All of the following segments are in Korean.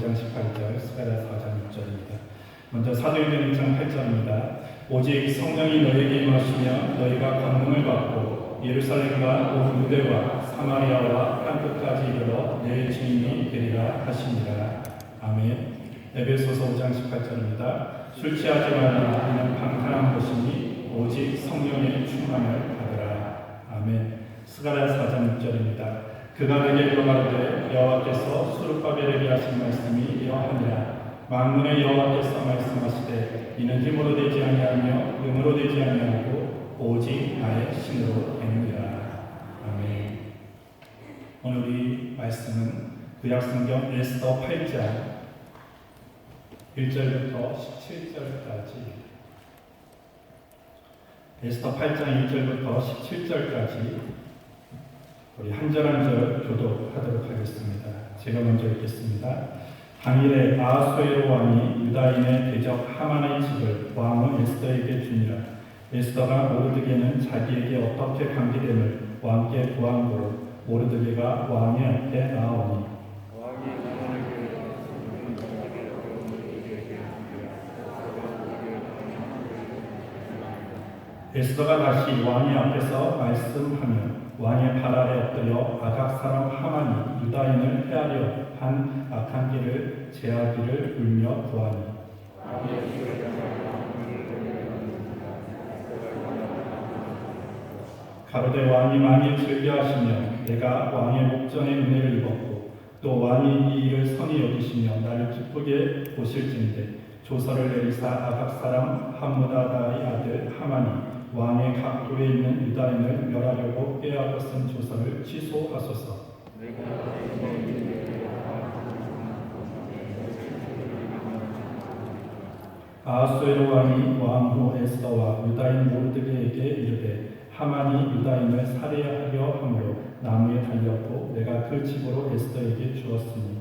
5장 18절, 스가랴 4장 6절입니다. 먼저 사도행전 1장 8절입니다. 오직 성령이 너에게 임하시며 너희가 권능을 받고 예루살렘과 온 유대와 사마리아와 땅끝까지 이르러 내 주인이 되리라 하시니라. 아멘. 에베소서 5장 18절입니다. 술 취하지 말라. 이는 방탕한 것이니 오직 성령의 충만을 받으라. 아멘. 스가랴 4장 6절입니다. 그가 내게 물어가로되 여호와께서 수르바벨에게 하신 말씀이 이러하니라. 만군의 여호와께서 말씀하시되 이는 힘으로 되지 아니하며 능으로 되지 아니하고 오직 나의 신으로 되느니라. 아멘. 오늘 우리 말씀은 구약성경 에스더 8장 1절부터 17절까지, 에스더 8장 1절부터 17절까지 우리 한 절 한 절 교독하도록 하겠습니다. 제가 먼저 읽겠습니다. 당일에 아하수에로 왕이 유다인의 대적 하만의 집을 왕은 에스더에게 주니라. 에스더가 모르드게는 자기에게 어떻게 관계됨을 왕께 구함으로 모르드게가 왕의 앞에 나아오니 에스더가 다시 왕의 앞에서 말씀하며 왕의 발 아래 엎드려 아각 사람 하만이 유다인을 해하려 한 악한 길을 제하기를 울며 구하니 가로되 왕이 많이 즐겨하시며 내가 왕의 목전에 은혜를 입었고 또 왕이 이 일을 선히 여기시며 나를 기쁘게 보실진대 조서를 내리사 아각 사람 함무다다의 아들 하만이 왕의 각도에 있는 유다인을 멸하려고 빼앗고 쓴 조서를 취소하소서. 아하수에로 왕이 왕후 에스더와 유다인 모르드게에게 이르되 하만이 유다인을 살해하려 하므로 나무에 달렸고 내가 그 집으로 에스더에게 주었으니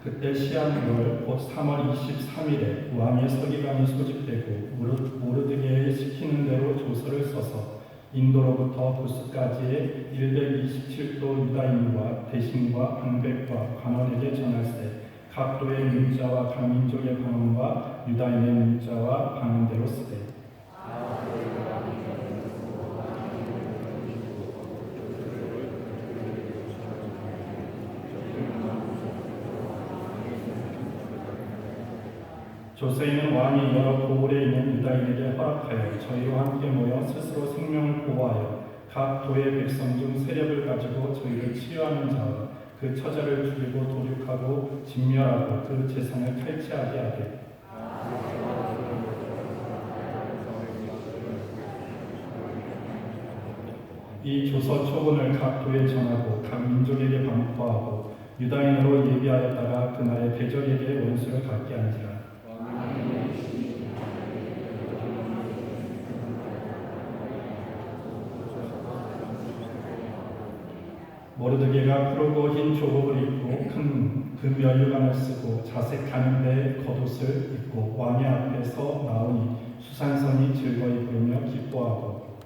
그때 시한월 곧 3월 23일에 왕의 서기관이 소집되고 모르드게의 시키는 대로 조서를 써서 인도로부터 부스까지의 127도 유다인과 대신과 방백과 관원에게 전할세 각도의 문자와 각 민족의 관원과 유다인의 문자와 방언대로 쓰되 조서에는 왕이 여러 고을에 있는 유다인에게 허락하여 저희와 함께 모여 스스로 생명을 보호하여 각 도의 백성 중 세력을 가지고 저희를 치유하는 자와 그 처자를 죽이고 도륙하고 진멸하고 그 재산을 탈취하게 하되 이 조서 초본을 각 도에 전하고 각 민족에게 반포하고 유다인으로 예비하였다가 그날의 대적에게 원수를 갖게 한지라. 모르드게가 푸르고 흰 조복을 입고 큰 금면류관을 쓰고 자색 가는데 겉옷을 입고 왕의 앞에서 나오니 수산선이 즐거이 부르며 기뻐하고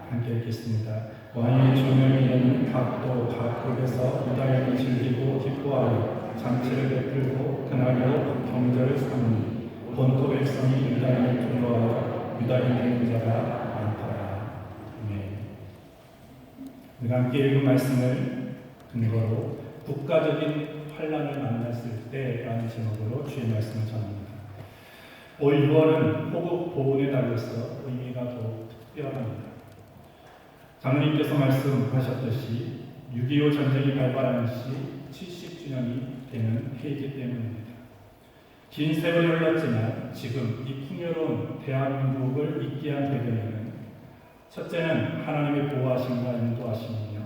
함께 읽겠습니다. 왕의 조명이 되는 각도 각국에서 유다인이 즐기고 기뻐하여 장치를 베풀고 그날로 경절을 삼으니 본토 백성이 유다인을 두려워하여 유다인의 자가 우리가 함께 읽은 말씀을 근거로 국가적인 환란을 만났을 때라는 제목으로 주의 말씀을 전합니다. 올 6월은 호국 보훈에 달려서 의미가 더욱 특별합니다. 장로님께서 말씀하셨듯이 6.25 전쟁이 발발한 시 70주년이 되는 해이기 때문입니다. 긴 세월이 흘렀지만 지금 이 풍요로운 대한민국을 있게 한 배경에는 첫째는 하나님의 보호하심과 인도하심이며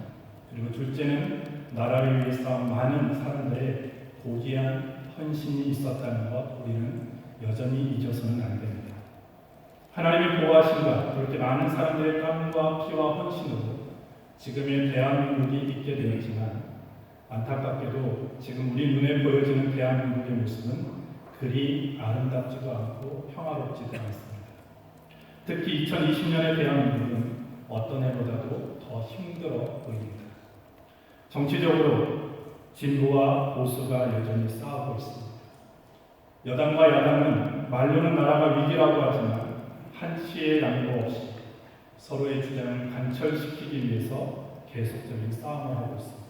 그리고 둘째는 나라를 위해서 많은 사람들의 고귀한 헌신이 있었다는 것 우리는 여전히 잊어서는 안 됩니다. 하나님의 보호하심과 그렇게 많은 사람들의 땀과 피와 헌신으로 지금의 대한민국이 있게 되었지만 안타깝게도 지금 우리 눈에 보여지는 대한민국의 모습은 그리 아름답지도 않고 평화롭지도 않습니다. 특히 2020년의 대한민국은 어떤 해보다도 더 힘들어 보입니다. 정치적으로 진보와 보수가 여전히 싸우고 있습니다. 여당과 야당은 말로는 나라가 위기라고 하지만 한치의 양보 없이 서로의 주장을 관철시키기 위해서 계속적인 싸움을 하고 있습니다.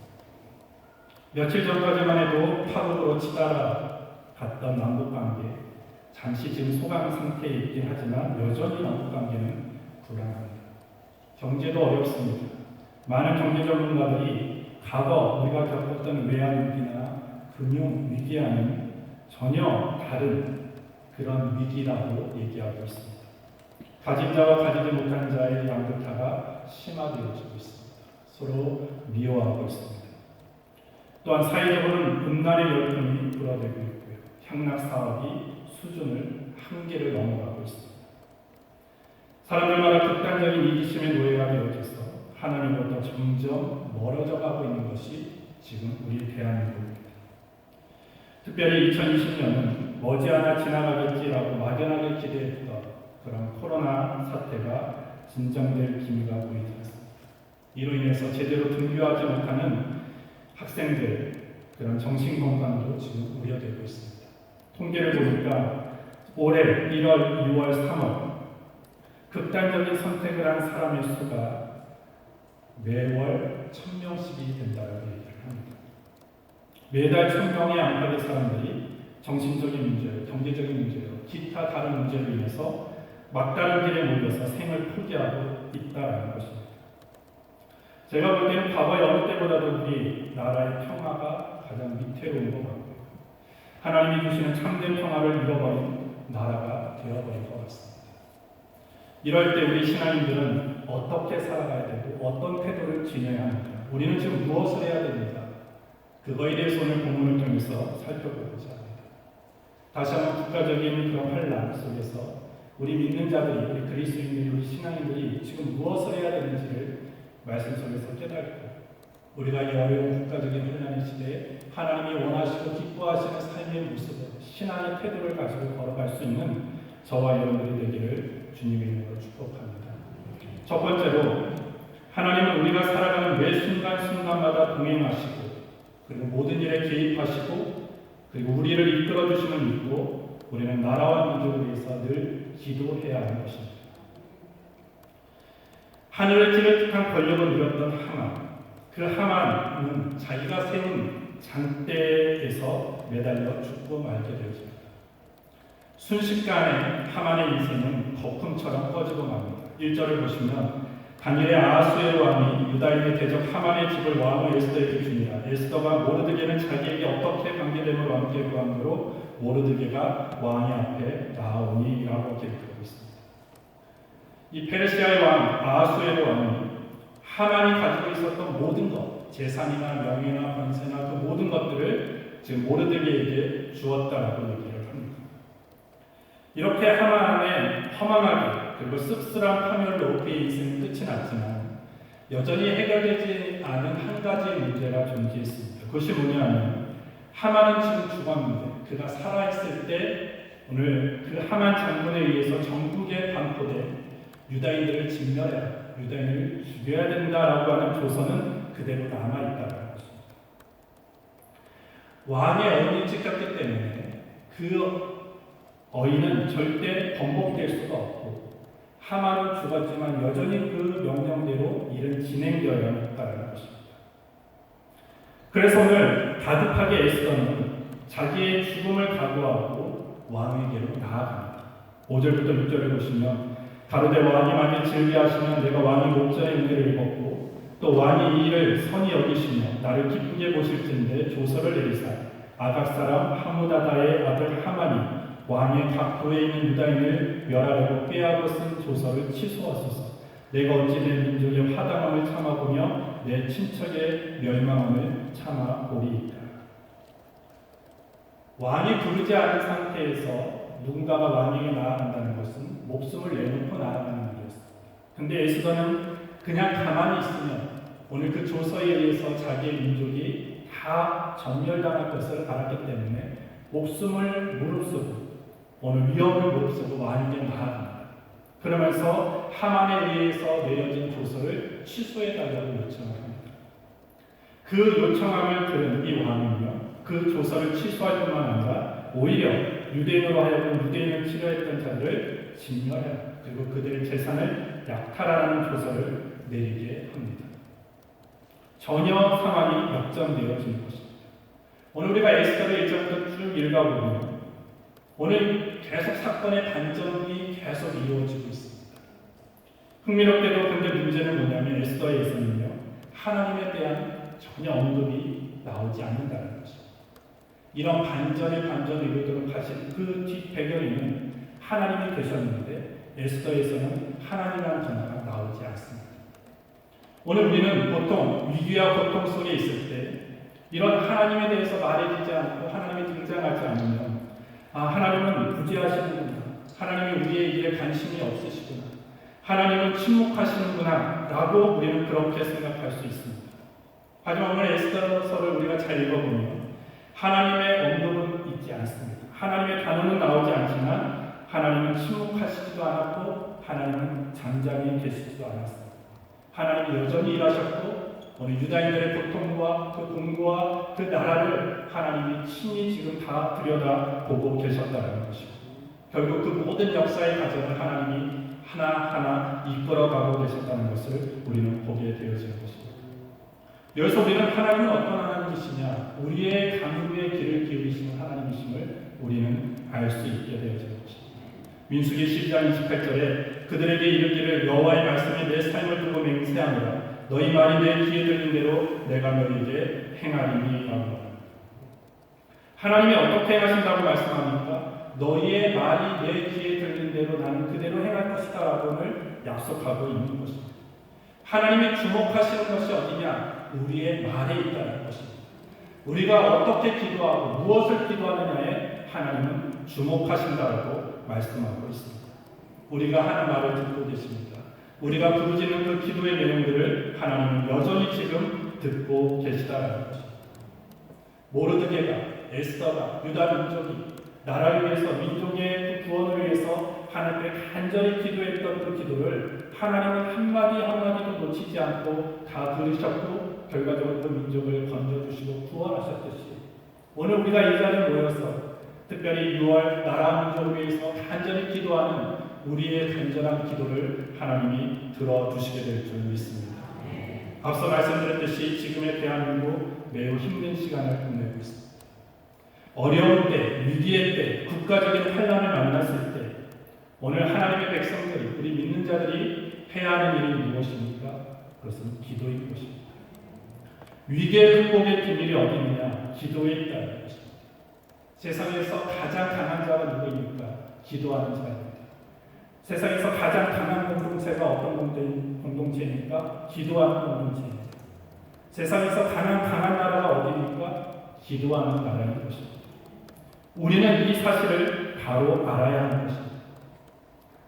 며칠 전까지만 해도 파국으로 치달아갔던 남북관계, 잠시 지금 소강 상태에 있긴 하지만 여전히 남북관계는 불안합니다. 경제도 어렵습니다. 많은 경제 전문가들이 과거 우리가 겪었던 외환위기나 금융위기와는 전혀 다른 그런 위기라고 얘기하고 있습니다. 가진 자와 가지지 못한 자의 양극화가 심하게 이어지고 있습니다. 서로 미워하고 있습니다. 또한 사회적으로는 음란의 열풍이 불어대고 있고요. 향락 사업이 수준을 한계를 넘어가고 있습니다. 사람들마다 극단적인 이기심의 노예가 되어져서 하나님으로부터 점점 멀어져 가고 있는 것이 지금 우리 대한민국입니다. 특별히 2020년은 머지않아 지나가겠지라고 막연하게 기대했던 그런 코로나 사태가 진정될 기미가 보이지 않습니다. 이로 인해서 제대로 등교하지 못하는 학생들 그런 정신건강도 지금 우려되고 있습니다. 통계를 보니까 올해 1월, 2월, 3월 극단적인 선택을 한 사람의 수가 매월 1000명씩이 된다고 얘기를 합니다. 매달 1000명의 안팎의 사람들이 정신적인 문제로, 경제적인 문제로, 기타 다른 문제로 인해서 막다른 길에 몰려서 생을 포기하고 있다는 것입니다. 제가 볼 때는 과거의 어느 때보다도 우리 나라의 평화가 가장 위태로운 것 같고요. 하나님이 주시는 참된 평화를 잃어버린 나라가 되어버린 것 같습니다. 이럴 때 우리 신앙인들은 어떻게 살아가야 되고 어떤 태도를 지녀야 합니까? 우리는 지금 무엇을 해야 됩니까? 그거에 대해서 오늘 본문을 통해서 살펴보고자 합니다. 다시 한번 국가적인 그런 환란 속에서 우리 믿는 자들이, 우리 그리스도인들이, 우리 신앙인들이 지금 무엇을 해야 되는지를 말씀 속에서 깨닫고 우리가 이 어려운 국가적인 환란의 시대에 하나님이 원하시고 기뻐하시는 삶의 모습을, 신앙의 태도를 가지고 걸어갈 수 있는 저와 여러분들이 되기를 주님의 이름으로 축복합니다. 첫 번째로 하나님은 우리가 살아가는 매 순간순간마다 동행하시고 그리고 모든 일에 개입하시고 그리고 우리를 이끌어주심을 믿고 우리는 나라와 민족을 위해서 늘 기도해야 하는 것입니다. 하늘을 찌를 듯한 권력을 누렸던 하만, 그 하만은 자기가 세운 장대에서 매달려 죽고 말게 되었습니다. 순식간에 하만의 인생은 거품처럼 꺼지고 맙니다. 1절을 보시면 당일에 아하수에로 왕이 유다인의 대적 하만의 집을 왕후 에스더에게 주니라. 에스더가 모르드게는 자기에게 어떻게 관계됨을 왕께 구함으로 모르드게가 왕의 앞에 나오니라고 기록하고 있습니다. 이 페르시아의 왕 아하수에로 왕이 하만이 가지고 있었던 모든 것, 재산이나 명예나 권세나 그 모든 것들을 지금 모르드게에게 주었다라고 얘기를 합니다. 이렇게 하만의 허망하게 그리고 씁쓸한 파멸로 그의 인생은 끝이 났지만 여전히 해결되지 않은 한 가지의 문제가 존재했습니다. 그것이 뭐냐면 하만은 지금 죽었는데 그가 살아있을 때 오늘 그 하만 장군에 의해서 전국에 반포된 유다인들을 진멸해야, 유다인을 죽여야 된다라고 하는 조서는 그대로 남아있다는 것입니다. 왕의 어인이 찍혔기 때문에 그 어인은 절대 번복될 수가 없고 하만은 죽었지만 여전히 그 명령대로 일은 진행되어야 했다는 것입니다. 그래서 오늘 다급하게 에스더는 자기의 죽음을 각오하고 왕에게로 나아갑니다. 5절부터 6절을 보시면 가로되 왕이 만일 즐겨하시면 내가 왕의 목전의 은혜를 입었고 또 왕이 이 일을 선히 여기시며 나를 기쁘게 보실진대 조서를 내리사 아각 사람 하무다다의 아들 하만이 왕의 각 도에 있는 유다인을 멸하려고 꾀하고 쓴 조서를 취소하소서. 내가 어찌 내 민족의 화당함을 참아보며 내 친척의 멸망함을 참아보리이까. 왕이 부르지 않은 상태에서 누군가가 왕에게 나아간다는 것은 목숨을 내놓고 나아가는 일이었습니다. 근데 에스더는 그냥 가만히 있으면 오늘 그 조서에 의해서 자기의 민족이 다 다 전멸당할 것을 알았기 때문에 목숨을 무릅쓰고 오늘 위험을 무릅쓰고 왕에게 나아갑니다. 그러면서 하만에 의해서 내려진 조서를 취소해달라고 요청을 합니다. 그 요청함을 들은 이 왕은요, 그 조서를 취소할 뿐만 아니라 오히려 유대인으로 하여금 유대인을 싫어했던 자들을 진멸해요. 그리고 그들의 재산을 약탈하라는 조서를 내리게 합니다. 전혀 상황이 역전되어지는 것입니다. 오늘 우리가 에스더를 1절부터 쭉 읽어보면 오늘 계속 사건의 반전이 계속 이루어지고 있습니다. 흥미롭게도 근데 문제는 뭐냐면 에스더에서는요, 하나님에 대한 전혀 언급이 나오지 않는다는 것입니다. 이런 반전의 반전을 이루도록 하신 그 뒷배경에는 하나님이 계셨는데 에스더에서는 하나님이라는 단어가 나오지 않습니다. 오늘 우리는 보통 위기와 고통 속에 있을 때 이런 하나님에 대해서 말해지지 않고 하나님이 등장하지 않으면 하나님은 부재하시는구나, 하나님이 우리의 일에 관심이 없으시구나, 하나님은 침묵하시는구나 라고 우리는 그렇게 생각할 수 있습니다. 하지만 오늘 에스더서를 우리가 잘 읽어보면 하나님의 언급은 있지 않습니다. 하나님의 단어는 나오지 않지만 하나님은 침묵하시지도 않았고 하나님은 잠잠히 계시지도 않았습니다. 하나님이 여전히 일하셨고 오늘 유다인들의 고통과 그 공고와 그 나라를 하나님이 친히 지금 다 들여다보고 계셨다는 것이고, 결국 그 모든 역사의 과정을 하나님이 하나하나 이끌어가고 계셨다는 것을 우리는 보게 되어지는 것입니다. 여기서 우리는 하나님은 어떤 하나님이시냐, 우리의 강구의 길을 기울이시는 하나님이심을 우리는 알 수 있게 되어지는 것입니다. 민수기 12장 28절에 그들에게 이르기를 여호와의 말씀이 내 삶을 두고 맹세하노라, 너희 말이 내 귀에 들린 대로 내가 너희에게 행하리니 라고. 하나님이 어떻게 행하신다고 말씀합니까? 너희의 말이 내 귀에 들린 대로 나는 그대로 행할 것이다 라고는 약속하고 있는 것입니다. 하나님이 주목하시는 것이 어디냐? 우리의 말에 있다는 것입니다. 우리가 어떻게 기도하고 무엇을 기도하느냐에 하나님은 주목하신다고 말씀하고 있습니다. 우리가 하는 말을 듣고 계십니다. 우리가 부르짖는 그 기도의 내용들을 하나님은 여전히 지금 듣고 계시다는 것입니다. 모르드게가, 에스더가, 유다 민족이 나라를 위해서, 민족의 그 구원을 위해서 하나님께 간절히 기도했던 그 기도를 하나님은 한마디 한마디도 놓치지 않고 다 들으셨고 결과적으로 그 민족을 건져주시고 구원하셨듯이 오늘 우리가 이 자리에 모여서 특별히 6월 나라 민족을 위해서 간절히 기도하는 우리의 간절한 기도를 하나님이 들어주시게 될 줄 믿습니다. 앞서 말씀드렸듯이 지금의 대한민국 매우 힘든 시간을 보내고 있습니다. 어려운 때, 위기의 때, 국가적인 환난을 만났을 때 오늘 하나님의 백성들이, 우리 믿는 자들이 해야 하는 일이 무엇입니까? 그것은 기도인 것입니다. 위기의 극복의 비밀이 어디 있느냐? 기도에 있다는 것입니다. 세상에서 가장 강한 자가 누구입니까? 기도하는 자입니다. 세상에서 가장 강한 공동체가 어떤 공동체입니까? 기도하는 공동체입니다. 세상에서 가장 강한 나라가 어디입니까? 기도하는 나라인 것입니다. 우리는 이 사실을 바로 알아야 하는 것입니다.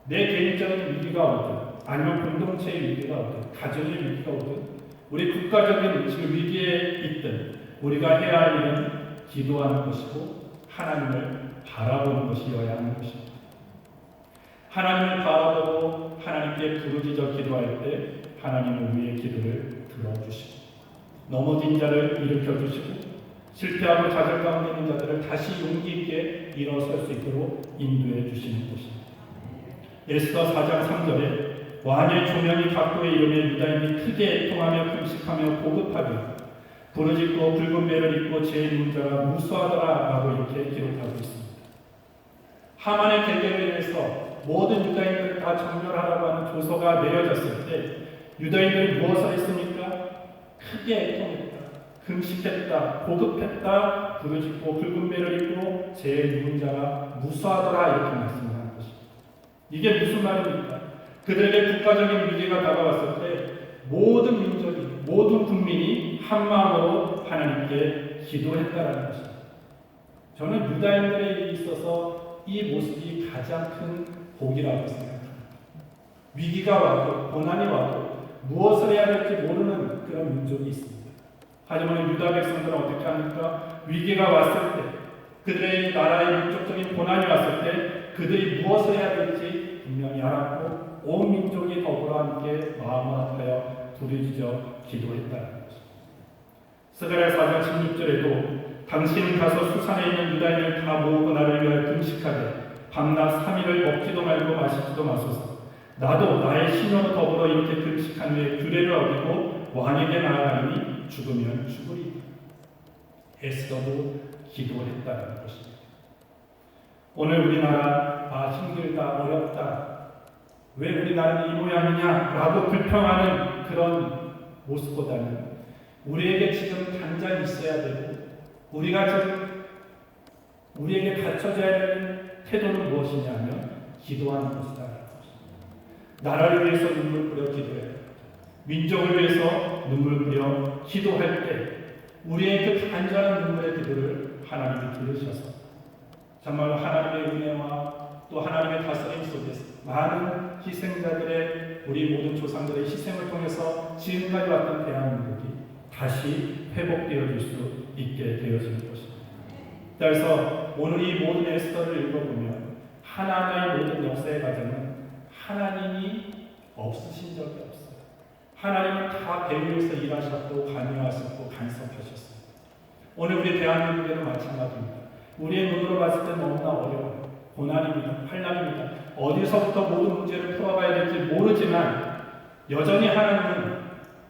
내 개인적인 위기가 오든 아니면 공동체의 위기가 오든 가정의 위기가 오든 우리 국가적인 지금 위기에 있든 우리가 해야 할 일은 기도하는 것이고 하나님을 바라보는 것이어야 하는 것입니다. 하나님을 바라보고 하나님께 부르짖어 기도할 때 하나님은 우리의 기도를 들어주시고 넘어진 자를 일으켜주시고 실패하고 좌절 가운데 있는 자들을 다시 용기 있게 일어설 수 있도록 인도해 주시는 것입니다. 에스더 4장 3절에 왕의 조명이 각도에 이르며 유다인이 크게 애통하며 금식하며 보급하며 부르짖고 붉은 배를 입고 제 문자가 무수하더라 라고 이렇게 기록하고 있습니다. 하만의 계획에 의해서 모든 유다인들을 다 정멸하라고 하는 조서가 내려졌을 때 유다인들이 무엇을 했습니까? 크게 애통했다, 금식했다, 보급했다, 부르짖고 붉은 배를 입고 제 문자가 무수하더라 이렇게 말씀하는 것입니다. 이게 무슨 말입니까? 그들에게 국가적인 위기가 다가왔을 때 모든 민족이, 모든 국민이 한 마음으로 하나님께 기도했다라는 것입니다. 저는 유다인들에 있어서 이 모습이 가장 큰 복이라고 생각합니다. 위기가 와도 고난이 와도 무엇을 해야 될지 모르는 그런 민족이 있습니다. 하지만 유다 백성들은 어떻게 합니까? 위기가 왔을 때, 그들의 나라의 민족적인 고난이 왔을 때 그들이 무엇을 해야 될지 분명히 알았고 온 민족이 더불어 함께 마음을 합하여 부르짖어 기도했다는 것입니다. 스가랴 4장 16절에도 당신은 가서 수산에 있는 유다인을 다 모으고 나를 위하여 금식하되 밤낮 3일을 먹지도 말고 마시지도 마소서. 나도 나의 신녀로 더불어 이렇게 금식한 후에 규례를 어기고 왕에게 나아가니 죽으면 죽으리니. 에스더도 기도했다는 것입니다. 오늘 우리나라 힘들다 어렵다 왜 우리나라는 이 모양이냐라고 불평하는 그런 모습보다는 우리에게 지금 당장 있어야 되고 우리가 지금 우리에게 갖춰져야 되는 태도는 무엇이냐면 기도하는 것이다. 나라를 위해서 눈물 뿌려 기도해야 됩니다. 민족을 위해서 눈물 뿌려 기도할 때 우리의 그 간절한 눈물의 기도를 하나님이 들으셔서 정말로 하나님의 은혜와 또 하나님의 다스림 속에서 많은 희생자들의 우리 모든 조상들의 희생을 통해서 지금까지 왔던 대한민국이 다시 회복되어질 수 있게 되어지는 것입니다. 그래서 오늘 이 모든 에스더를 읽어보면 하나님의 모든 역사의 과정은 하나님이 없으신 적이 없어요. 하나님은 다 배후에서 일하셨고 관여하셨고 간섭하셨습니다. 오늘 우리 대한민국에도 마찬가지입니다. 우리의 눈으로 봤을 때 너무나 어려워요. 고난입니다. 환난입니다. 어디서부터 모든 문제를 풀어가야 될지 모르지만 여전히 하나님은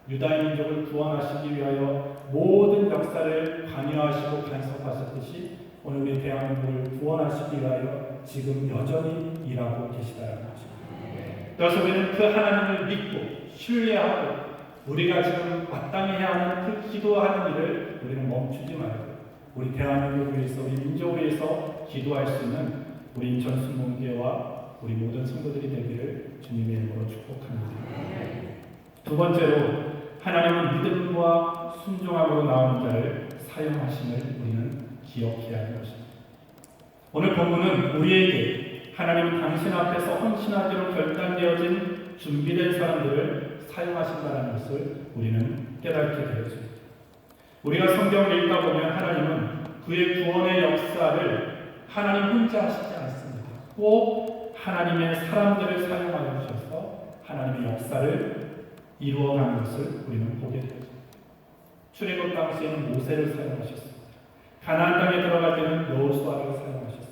유다인 민족을 구원하시기 위하여 모든 역사를 관여하시고 간섭하셨듯이 오늘 우리 대한민국을 구원하시기 위하여 지금 여전히 일하고 계시다는 것입니다. 그래서 우리는 그 하나님을 믿고 신뢰하고 우리가 지금 마땅히 해야 하는 그 기도하는 일을 우리는 멈추지 말고 우리 대한민국을 위해서 우리 민족을 위해서 기도할 수 있는 우리 인천 순복음교회와 우리 모든 성도들이 되기를 주님의 이름으로 축복합니다. 두 번째로 하나님은 믿음과 순종함으로 나오는 자를 사용하심을 우리는 기억해야 하는 것입니다. 오늘 본문은 우리에게 하나님은 당신 앞에서 헌신하기로 결단되어진 준비된 사람들을 사용하신다는 것을 우리는 깨닫게 되었습니다. 우리가 성경을 읽다 보면 하나님은 그의 구원의 역사를 하나님 혼자 하시지 않습니다. 꼭 하나님의 사람들을 사용하여 주셔서 하나님의 역사를 이루어가는 것을 우리는 보게 되었습니다. 출애굽 당시에는 모세를 사용하셨습니다. 가나안 땅에 들어갈 때는 여호수아를 사용하셨습니다.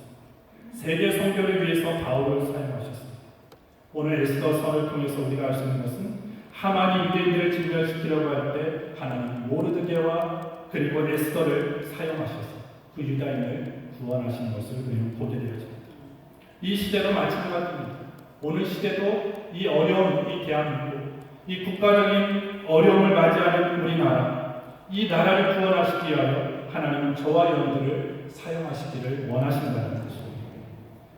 세계 선교를 위해서 바울을 사용하셨습니다. 오늘 에스더서를 통해서 우리가 알 수 있는 것은 하만이 유대인들을 진멸시키려고 할 때 하나님 모르드게와 그리고 에스더를 사용하셔서 그 유다인을 구원하신 것을 우리는 보게 되었습니다. 이 시대도 마찬가지입니다. 오늘 시대도 이 어려운 이 대한민국, 이 국가적인 어려움을 맞이하는 우리나라, 이 나라를 구원하시기 위하여 하나님은 저와 여러분들을 사용하시기를 원하신다는 것입니다.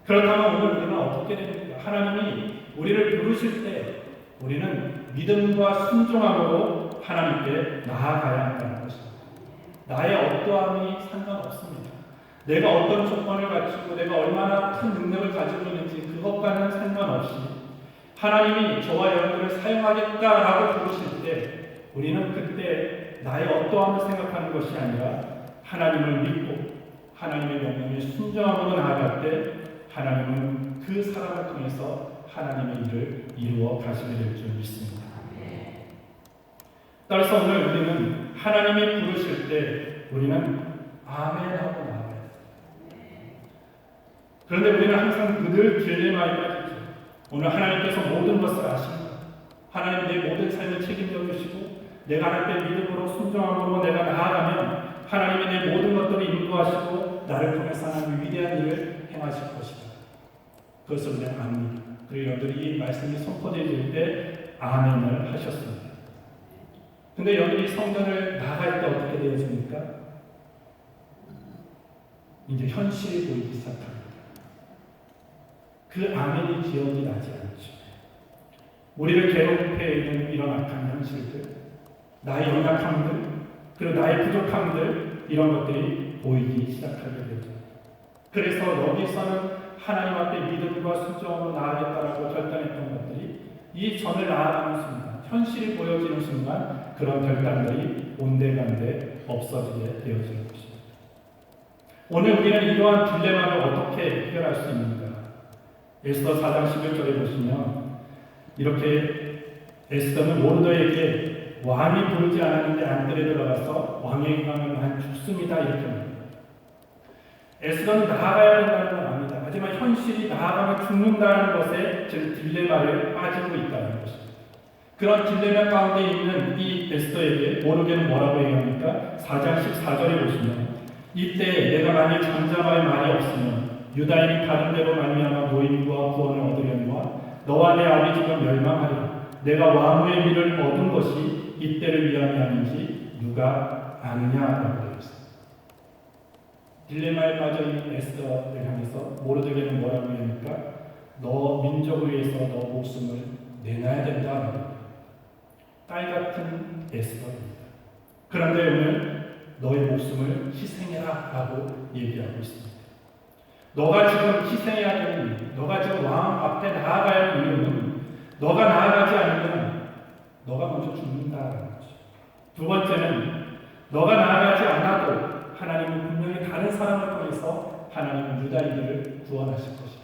그렇다면 오늘 우리는 어떻게 됩니까? 하나님이 우리를 부르실 때 우리는 믿음과 순종함으로 하나님께 나아가야 한다는 것입니다. 나의 어떠함이 상관없습니다. 내가 어떤 조건을 갖추고 내가 얼마나 큰 능력을 가지고 있는지 그것과는 상관없이 하나님이 저와 여러분들을 사용하겠다라고 부르실 때 우리는 그때 나의 어떠함을 생각하는 것이 아니라 하나님을 믿고 하나님의 명령에 순종함으로 나아갈 때 하나님은 그 사람을 통해서 하나님의 일을 이루어 가시게 될 줄 믿습니다. 따라서 오늘 우리는 하나님이 부르실 때 우리는 아멘하고 나아가요. 그런데 우리는 항상 늘 딜레마에 빠지죠. 오늘 하나님께서 모든 것을 아십니다. 하나님 내 모든 삶을 책임져 주시고 내가 할 때 믿음으로 순종함으로 내가 나아가면 하나님이 내 모든 것들을 인도하시고 나를 통해서 하나님의 위대한 일을 행하실 것이다. 그것을 우리는 압니다. 그리고 여러분들이 이 말씀이 선포되어질 때 아멘을 하셨습니다. 근데 여러분이 성전을 나갈 때 어떻게 되어집니까? 이제 현실이 보이기 시작합니다. 그 아멘이 기억이 나지 않죠. 우리를 괴롭게 있는 이런 악한 현실들, 나의 연약함들, 그리고 나의 부족함들, 이런 것들이 보이기 시작하게 되죠. 그래서 여기서는 하나님 앞에 믿음과 순종으로 나아가겠다라고 결단했던 것들이 이 전을 나아가는 순간, 현실이 보여지는 순간 그런 결단들이 온데간데 없어지게 되어지는 것입니다. 오늘 우리는 이러한 딜레마를 어떻게 해결할 수 있는가? 에스더 4장 11절에 보시면 이렇게 에스더는 모르드에게 왕이 부르지 않았는데 안뜰에 들어가서 왕의 강을 난 죽습니다 이렇게 합니다. 에스더는 나아가야 된다는 걸 압니다. 하지만 현실이 나아가면 죽는다는 것에 지금 딜레마를 빠지고 있다는 것입니다. 그런 딜레마 가운데 있는 이 에스더에게 모르게는 뭐라고 얘기합니까? 4장 14절에 보시면 이때 내가 만일 잠잠할 말이 없으면 유다인이 다른 데로 말미암아 노임과 구원을 얻으려니와 너와 내 아비집은 멸망하리라. 내가 왕후의 미를 얻은 것이 이때를 위함이 아닌지 누가 아느냐라고 되어 있습니다. 딜레마에 빠져있는 에스더를 향해서 모르드게는 뭐라고 합니까? 너 민족을 위해서 너 목숨을 내놔야 된다. 딸 같은 에스더입니다. 그런데 오늘 너의 목숨을 희생해라 라고 얘기하고 있습니다. 너가 지금 희생해야 되는 이유, 너가 지금 왕 앞에 나아가야 하는 이유는 너가 나아가지 않으면 너가 먼저 죽는다라는 거죠. 두 번째는 너가 나아가지 않아도 하나님은 분명히 다른 사람을 통해서 하나님은 유다인들을 구원하실 것이다.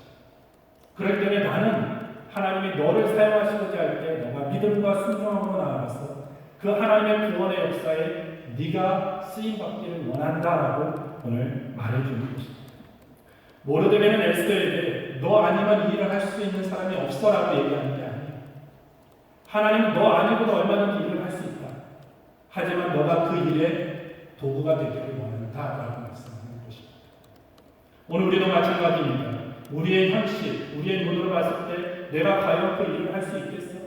그렇기 때문에 나는 하나님이 너를 사용하시고자 할 때 너가 믿음과 순종함으로 나아가서 그 하나님의 구원의 역사에 네가 쓰임받기를 원한다라고 오늘 말해주는 것입니다. 모르드게는 에스더에게 너 아니면 이 일을 할 수 있는 사람이 없어라고 얘기하는 게 아니에요. 하나님은 너 아니고도 얼마든지 일을 할 수 있다. 하지만 너가 그 일에 도구가 되기를 원한다라고 말씀하는 것입니다. 오늘 우리도 마찬가지입니다. 우리의 현실, 우리의 눈으로 봤을 때 내가 과연 그 일을 할 수 있겠어?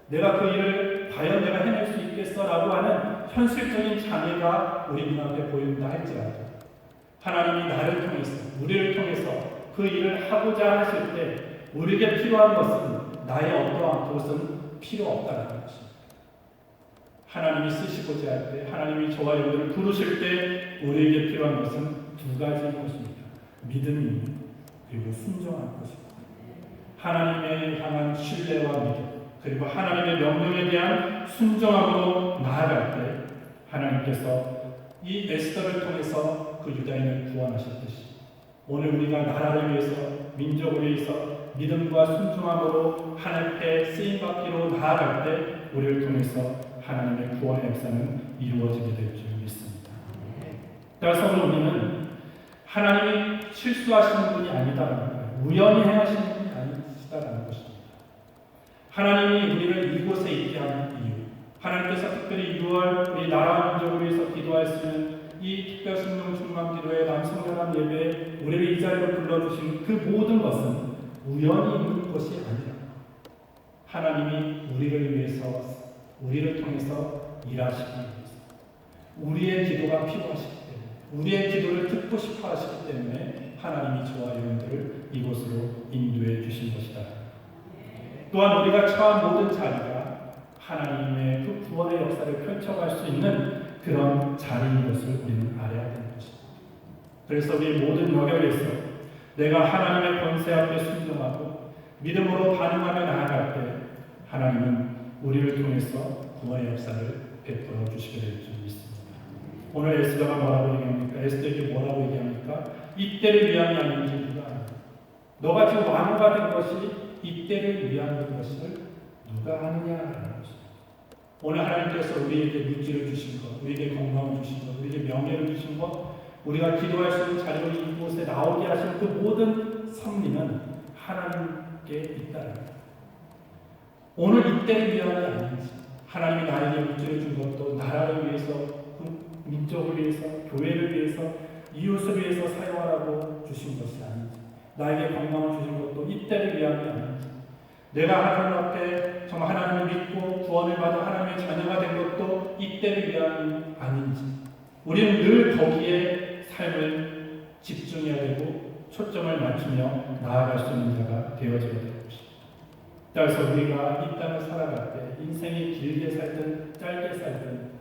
내가 그 일을 과연 내가 해낼 수 있겠어? 라고 하는 현실적인 장애가 우리 눈앞에 보인다 할지라도 하나님이 나를 통해서, 우리를 통해서 그 일을 하고자 하실 때 우리에게 필요한 것은 나의 어떠한 곳은 필요 없다는 것입니다. 하나님이 쓰시고자 할 때, 하나님이 저와 여러분을 부르실 때 우리에게 필요한 것은 두 가지인 것입니다. 믿음이 그리고 순종하는 것입니다. 하나님의 향한 신뢰와 믿음, 그리고 하나님의 명령에 대한 순종함으로 나아갈 때 하나님께서 이 에스더를 통해서 그 유다인을 구원하셨듯이 오늘 우리가 나라를 위해서, 민족을 위해서 믿음과 순종함으로 하나님께 쓰임받기로 나아갈 때 우리를 통해서 하나님의 구원의 역사는 이루어지게 될 줄 믿습니다. 따라서 우리는 하나님이 실수하시는 분이 아니다라는 거예요. 우연히 행하시는 분이 아니시다라는 것입니다. 하나님이 우리를 이곳에 있게 하는 이유, 하나님께서 특별히 6월 우리 나라와 민족을 위해서 기도할 수 있는 이 특별 순종 충만 기도회 남성연합 예배에 우리를 이 자리로 불러주신 그 모든 것은 우연히 있는 것이 아니라 하나님이 우리를 위해서, 우리를 통해서 일하시기 위해서 우리의 기도가 필요하시기 때문에, 우리의 기도를 듣고 싶어 하시기 때문에 하나님이 저와 여러분들을 이곳으로 인도해 주신 것이다. 또한 우리가 처한 모든 자리가 하나님의 그 구원의 역사를 펼쳐갈 수 있는 그런 자리인 것을 우리는 알아야 되는 것입니다. 그래서 우리 모든 영역에서 내가 하나님의 권세 앞에 순종하고 믿음으로 반응하며 나아갈 때 하나님은 우리를 통해서 구원의 역사를 베풀어 주시게 될 줄 믿습니다. 오늘 에스더가 뭐라고 얘기합니까? 에스더에게 뭐라고 얘기합니까? 이때를 위함이 아닌지 누가 아느냐. 너가 지금 왕후가 된 것이 이때를 위함인 것을 누가 아느냐라는 것입니다. 오늘 하나님께서 우리에게 물질을 주신 것, 우리에게 건강을 주신 것, 우리에게 명예를 주신 것, 우리가 기도할 수 있는 자리로 이곳에 나오게 하신 그 모든 섭리는 하나님께 있다는 것. 오늘 이때를 위함이 아닌지, 하나님이 나에게 물질을 준 것도 나라를 위해서, 민족을 위해서, 교회를 위해서, 이웃을 위해서 사용하라고 주신 것이 아닌지, 나에게 건강을 주신 것도 이때를 위함이 아닌지, 내가 하나님 앞에 정말 하나님을 믿고 구원을 받아 하나님의 자녀가 된 것도 이때를 위함이 아닌지, 우리는 늘 거기에 삶을 집중해야 되고 초점을 맞추며 나아갈 수 있는 자가 되어져야 될 것입니다. 따라서 우리가 이 땅을 살아갈 때 인생이 길게 살든 짧게 살든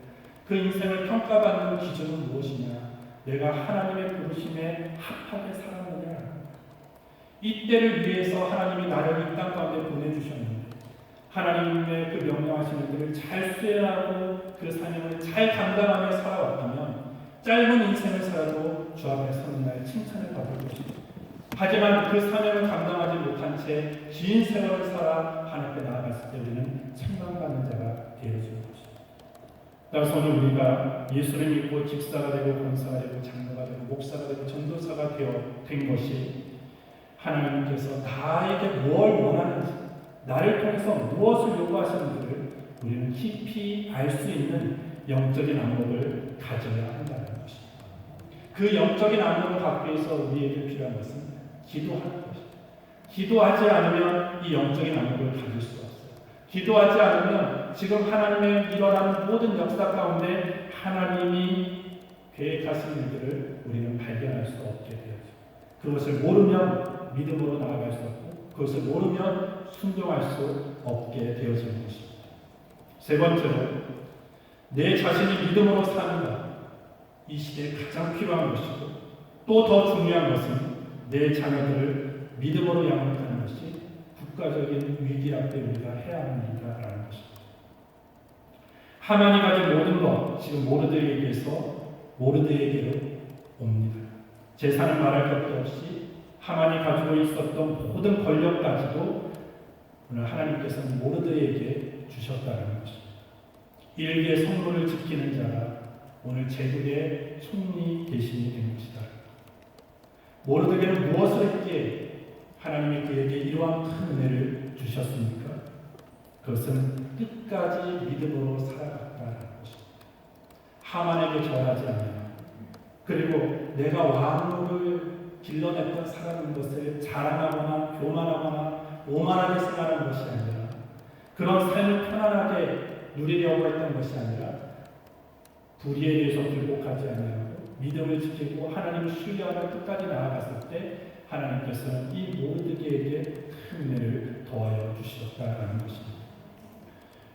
그 인생을 평가받는 기준은 무엇이냐? 내가 하나님의 부르심에 합하게 살았느냐? 이 때를 위해서 하나님이 나를 이 땅 가운데 보내주셨는데 하나님의 그 명령하시는 일을 잘 수행하고 그 사명을 잘 감당하며 살아왔다면 짧은 인생을 살아도 주 앞에 서는 날 칭찬을 받을 것입니다. 하지만 그 사명을 감당하지 못한 채 긴 세월을 살아 하나님께 나아갔을 때 우리는 책망받는 자가 되어지는 것입니다. 따라서 오늘 우리가 예수를 믿고 집사가 되고 권사가 되고 장로가 되고 목사가 되고 전도사가 된 것이 하나님께서 나에게 뭘 원하는지, 나를 통해서 무엇을 요구하시는지를 우리는 깊이 알 수 있는 영적인 안목을 가져야 한다는 것입니다. 그 영적인 안목을 갖기 위해서 우리에게 필요한 것은 기도하는 것입니다. 기도하지 않으면 이 영적인 안목을 가질 수가 없어요. 기도하지 않으면 지금 하나님의 일어나는 모든 역사 가운데 하나님이 계획하신 일들을 우리는 발견할 수 없게 되어요. 그것을 모르면 믿음으로 나아갈 수 없고 그것을 모르면 순종할 수 없게 되어지는 것입니다. 세 번째로 내 자신이 믿음으로 사는 것, 이 시대에 가장 필요한 것이고 또 더 중요한 것은 내 자녀들을 믿음으로 양육하는 것이 국가적인 위기 앞에 우리가 해야 하는 일이라는 것입니다. 하만이 가진 모든 것, 지금 모르드에게로 옵니다. 재산을 말할 것도 없이 하만이 가지고 있었던 모든 권력까지도 오늘 하나님께서는 모르드에게 주셨다는 것입니다. 일개 성문을 지키는 자가 오늘 제국의 총리 대신이 된 것이다. 모르드게는 무엇을 했기에 하나님이 그에게 이러한 큰 은혜를 주셨습니까? 그것은 끝까지 믿음으로 살아갔다는 것입니다. 하만에게 절하지 않아요. 그리고 내가 왕국을 길러냈던 사람인 것을 자랑하거나 교만하거나 오만하게 생각하는 것이 아니라 그런 삶을 편안하게 누리려고 했던 것이 아니라 불의에 대해서 굴복하지 아니하고 믿음을 지키고 하나님을 신뢰하며 끝까지 나아갔을 때 하나님께서는 이 모르드게에게 큰 은혜를 더하여 주셨다는 것입니다.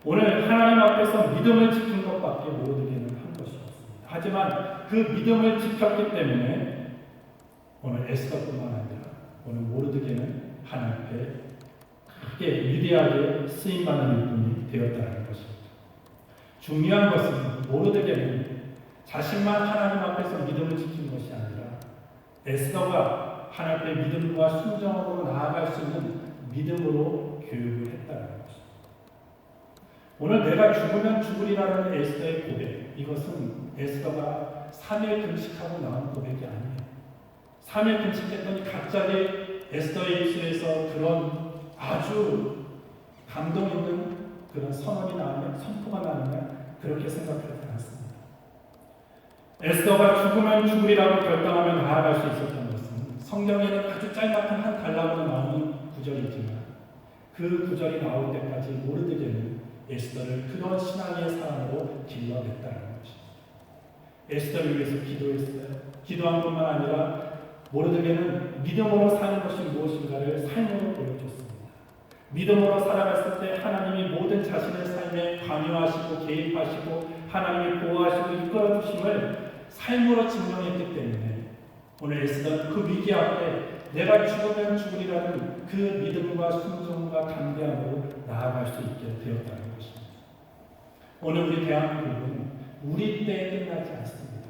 오늘 하나님 앞에서 믿음을 지킨 것밖에 모르드게는 한 것이 없습니다. 하지만 그 믿음을 지켰기 때문에 오늘 에스더뿐만 아니라 오늘 모르드게는 하나님 앞에 크게 위대하게 쓰임받는 일꾼이 되었다는 것입니다. 중요한 것은 모르드게는 자신만 하나님 앞에서 믿음을 지킨 것이 아니라 에스더가 하나님 앞에 믿음과 순종으로 나아갈 수 있는 믿음으로 교육을 했다는 것입니다. 오늘 내가 죽으면 죽으리라는 에스더의 고백, 이것은 에스더가 3일 금식하고 나온 고백이 아니에요. 3일 금식했더니 갑자기 에스더의 입술에서 그런 아주 감동 있는 그런 선언이 나오면, 선포가 나오면 그렇게 생각하지 않습니다. 에스더가 죽으면 죽으리라고 결단하며 나아갈 수 있었던 것은 성경에는 아주 짤막한 한 단락으로 나오는 구절이지만 그 구절이 나올 때까지 모르드게는 에스더를 그런 신앙의 사람으로 길러냈다는 것입니다. 에스더를 위해서 기도했어요. 기도한 뿐만 아니라 모르드게는 믿음으로 사는 것이 무엇인가를 삶으로 보여줬습니다. 믿음으로 살아갔을 때 하나님이 모든 자신의 삶에 관여하시고 개입하시고 하나님이 보호하시고 이끌어주심을 삶으로 증명했기 때문에 오늘 에스더는 그 위기 앞에 내가 죽으면 죽으리라는 그 믿음과 순종과 담대함으로 나아갈 수 있게 되었다는 것입니다. 오늘 우리 대한민국은 우리 때에 끝나지 않습니다.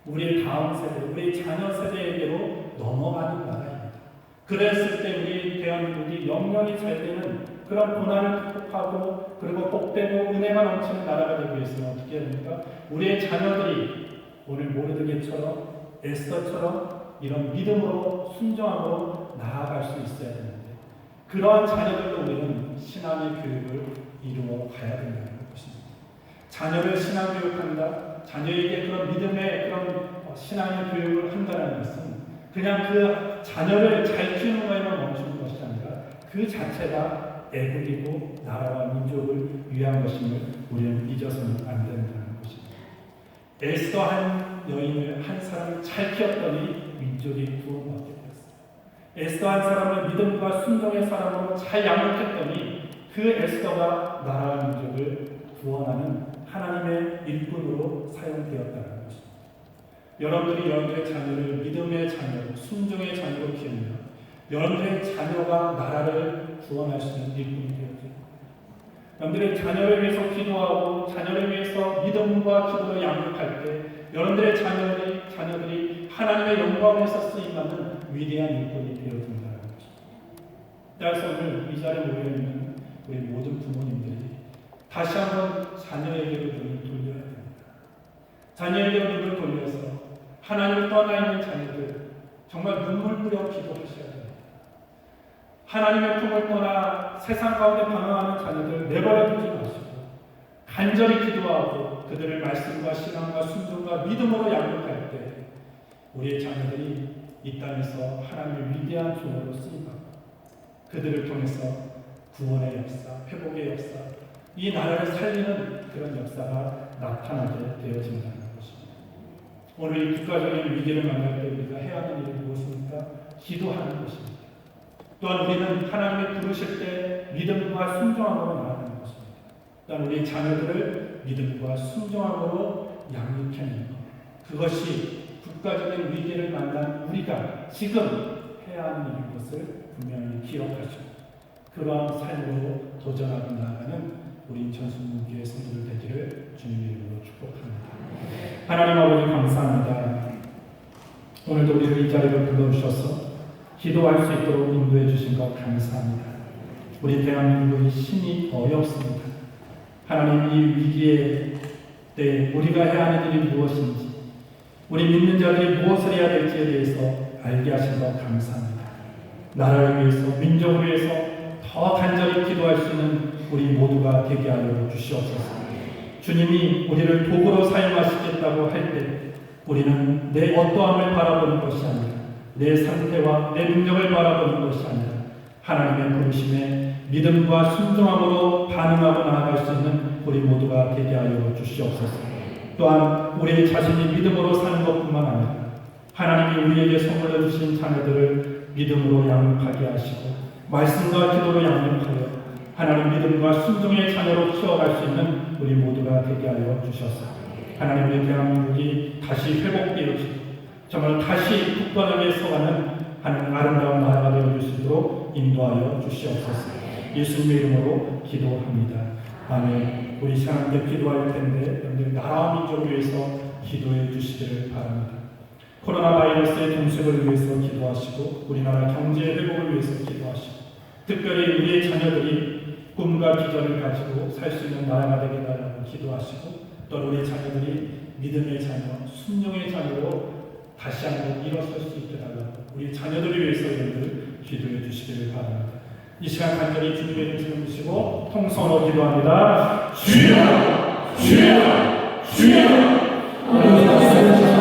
우리의 다음 세대, 우리 자녀 세대에게로 넘어가는 나라입니다. 그랬을 때 우리 대한민국이 영영이 잘 되는 그런 고난을 극복하고 그리고 복되고 은혜가 넘치는 나라가 되기 위해서는 어떻게 해야 됩니까? 우리의 자녀들이 오늘 모르드게처럼 에스더처럼 이런 믿음으로 순종함으로 나아갈 수 있어야 되는데 그러한 자녀들로 우리는 신앙의 교육을 이루어 가야 된다는 것입니다. 자녀를 신앙 교육한다, 자녀에게 그런 믿음의 그런 신앙의 교육을 한다는 것은 그냥 그 자녀를 잘 키우는 것에만 멈추는 것이 아니라 그 자체가 애국이고 나라와 민족을 위한 것임을 우리는 잊어서는 안 된다는 것입니다. 에스더 한 여인을 한 사람을 잘 키웠더니 민족이 구원받게 되었어요. 에스더 한 사람을 믿음과 순종의 사람으로 잘 양육했더니 그 에스더가 나라와 민족을 구원하는 하나님의 일꾼으로 사용되었다는 것입니다. 여러분들이 여러분들의 자녀를 믿음의 자녀로 순종의 자녀로 키우면 여러분들의 자녀가 나라를 구원할 수 있는 일꾼이 되어집니다. 여러분들의 자녀를 위해서 기도하고 자녀를 위해서 믿음과 기도로 양육할 때 여러분들의 자녀들이 하나님의 영광에서 쓰임받는 위대한 일꾼이 되어준다는 것입니다. 따라서 오늘 이 자리에 모여있는 우리 모든 부모님들이 다시 한번 자녀에게로 눈을 돌려야 됩니다. 자녀에게로 눈을 돌려서 하나님을 떠나 있는 자녀들 정말 눈물 뿌려 기도하셔야 됩니다. 하나님의 품을 떠나 세상 가운데 방황하는 자녀들 내버려 두지 마시고 간절히 기도하고 그들을 말씀과 신앙과 순종과 믿음으로 양육할 때 우리의 자녀들이 이 땅에서 하나님의 위대한 종으로 쓰임받고 그들을 통해서 구원의 역사, 회복의 역사, 이 나라를 살리는 그런 역사가 나타나게 되어진다는 것입니다. 오늘 이 국가적인 위기를 만날 때 우리가 해야 하는 일이 무엇입니까? 기도하는 것입니다. 또한 우리는 하나님이 부르실 때 믿음과 순종함으로 나아가는 것입니다. 또한 우리 자녀들을 믿음과 순종함으로 양육하는 것. 그것이 국가적인 위기를 만난 우리가 지금 해야 하는 일인 것을 분명히 기억하시고 그러한 삶으로 도전하고 나아가는 우리 전순문교회 성도들 되기를 주님의 이름으로 축복합니다. 하나님 아버지 감사합니다. 오늘도 우리를 이 자리로 불러주셔서 기도할 수 있도록 인도해 주신 것 감사합니다. 우리 대한민국이 힘이 어렵습니다. 하나님 이 위기의 때 우리가 해야 하는 일이 무엇인지 우리 믿는 자들이 무엇을 해야 될지에 대해서 알게 하신 것 감사합니다. 나라를 위해서 민족을 위해서 더 간절히 기도할 수 있는 우리 모두가 되게 하여 주시옵소서. 주님이 우리를 도구로 사용하시겠다고 할 때 우리는 내 어떠함을 바라보는 것이 아니라 내 상태와 내 능력을 바라보는 것이 아니라 하나님의 부르심에 믿음과 순종함으로 반응하고 나아갈 수 있는 우리 모두가 되게 하여 주시옵소서. 또한 우리 자신이 믿음으로 사는 것뿐만 아니라 하나님이 우리에게 선물해 주신 자녀들을 믿음으로 양육하게 하시고 말씀과 기도로 양육하여 하나님 믿음과 순종의 자녀로 키워갈 수 있는 우리 모두가 되게 하여 주셔서 하나님 우리 대한민국이 다시 회복되어지고 정말 다시 국가를 서가는 하나님 아름다운 나라가 되어 주시도록 인도하여 주시옵소서. 예수님의 이름으로 기도합니다. 아멘. 우리 시간 함께 기도할 텐데 여러분들 나라와 민족을 위해서 기도해 주시기를 바랍니다. 코로나 바이러스의 종식을 위해서 기도하시고 우리나라 경제 회복을 위해서 기도하시고 특별히 우리의 자녀들이 꿈과 기도를 가지고 살 수 있는 나라가 되게 달라고 기도하시고 또 우리 자녀들이 믿음의 자녀, 순종의 자녀로 다시 한번 일어설 수 있게 달라고 우리 자녀들을 위해서 여러분들 기도해 주시기를 바랍니다. 이 시간 간절히 주님의 이름을 부르시고 통성으로 기도합니다. 주여! 주여! 주여!